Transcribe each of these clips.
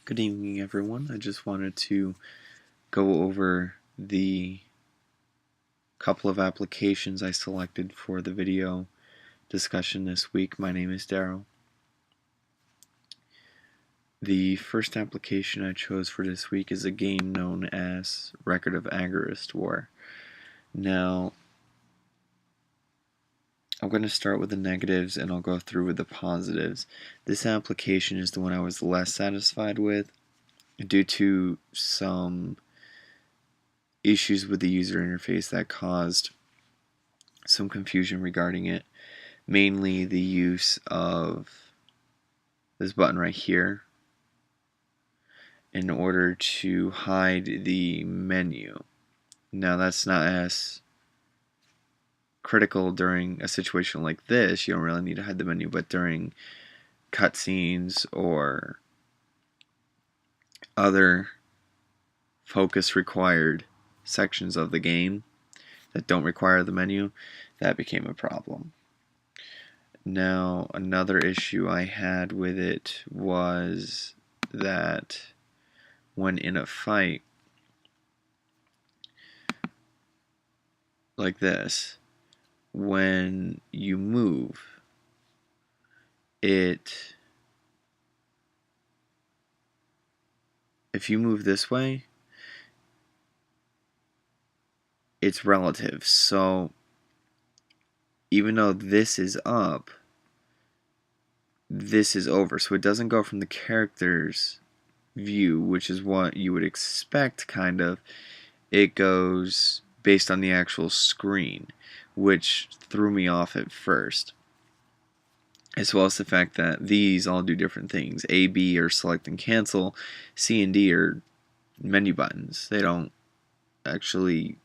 Good evening, everyone. I just wanted to go over the couple of applications I selected for the video discussion this week. My name is Daryl. The first application I chose for this week is a game known as Record of Agarest War. Now, I'm going to start with the negatives and I'll go through with the positives. This application is the one I was less satisfied with due to some issues with the user interface that caused some confusion regarding it. Mainly the use of this button right here in order to hide the menu. Now that's not as critical during a situation like this. You don't really need to hide the menu, but during cutscenes or other focus required sections of the game that don't require the menu, that became a problem. Now, another issue I had with it was that when in a fight like this, when you move, if you move this way, it's relative. So even though this is up, this is over. So it doesn't go from the character's view, which is what you would expect, kind of. It goes based on the actual screen, which threw me off at first. As well as the fact that these all do different things. A, B are select and cancel. C and D are menu buttons. They don't actually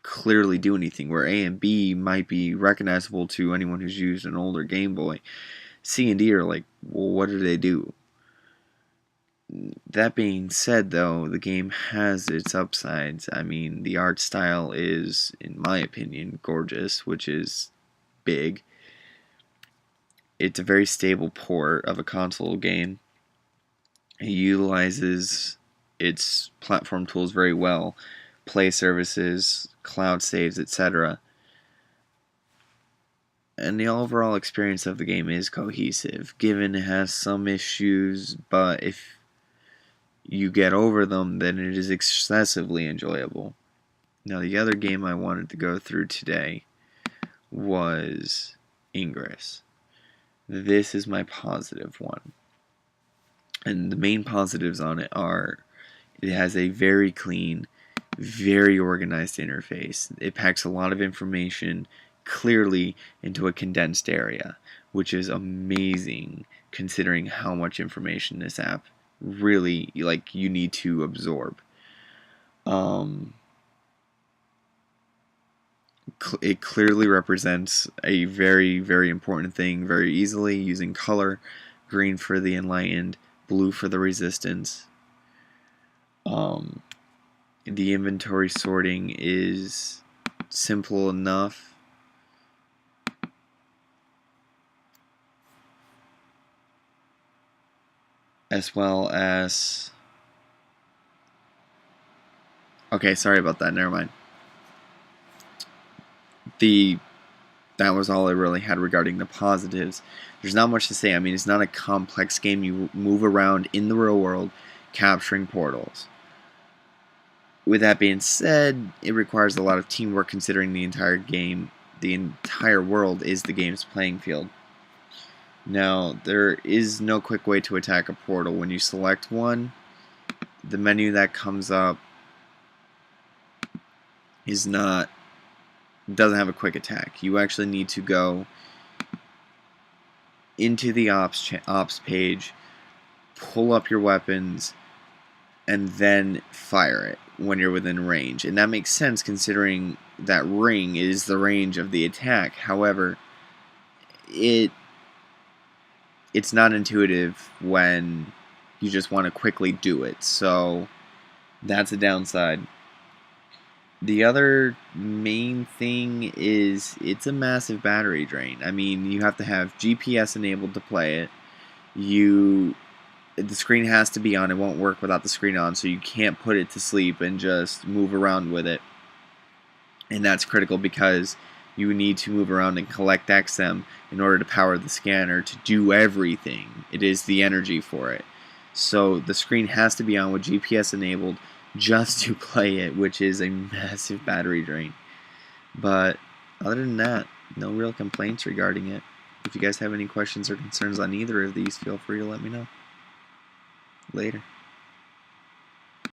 clearly do anything, where A and B might be recognizable to anyone who's used an older Game Boy. C and D are like, well, what do they do? That being said, though, the game has its upsides. I mean, the art style is, in my opinion, gorgeous, which is big. It's a very stable port of a console game. It utilizes its platform tools very well. Play services, cloud saves, etc. And the overall experience of the game is cohesive, given it has some issues, but if you get over them, then it is excessively enjoyable. Now, the other game I wanted to go through today was Ingress. This is my positive one. And the main positives on it are it has a very clean, very organized interface. It packs a lot of information clearly into a condensed area, which is amazing considering how much information this app really you need to absorb. It clearly represents a very, very important thing very easily, using color: green for the enlightened, blue for the resistance. The inventory sorting is simple enough. As well as... Okay, sorry about that, never mind. That was all I really had regarding the positives. There's not much to say. I mean, it's not a complex game. You move around in the real world, capturing portals. With that being said, it requires a lot of teamwork considering the entire game, the entire world is the game's playing field. Now, there is no quick way to attack a portal. When you select one, the menu that comes up doesn't have a quick attack. You actually need to go into the ops page, pull up your weapons, and then fire it when you're within range. And that makes sense considering that ring is the range of the attack. However, it's not intuitive when you just want to quickly do it. So that's a downside. The other main thing is it's a massive battery drain. I mean, you have to have GPS enabled to play it. You the screen has to be on. It won't work without the screen on, so you can't put it to sleep and just move around with it. And that's critical because you need to move around and collect XM in order to power the scanner to do everything. It is the energy for it. So the screen has to be on with GPS enabled just to play it, which is a massive battery drain. But other than that, no real complaints regarding it. If you guys have any questions or concerns on either of these, feel free to let me know. Later.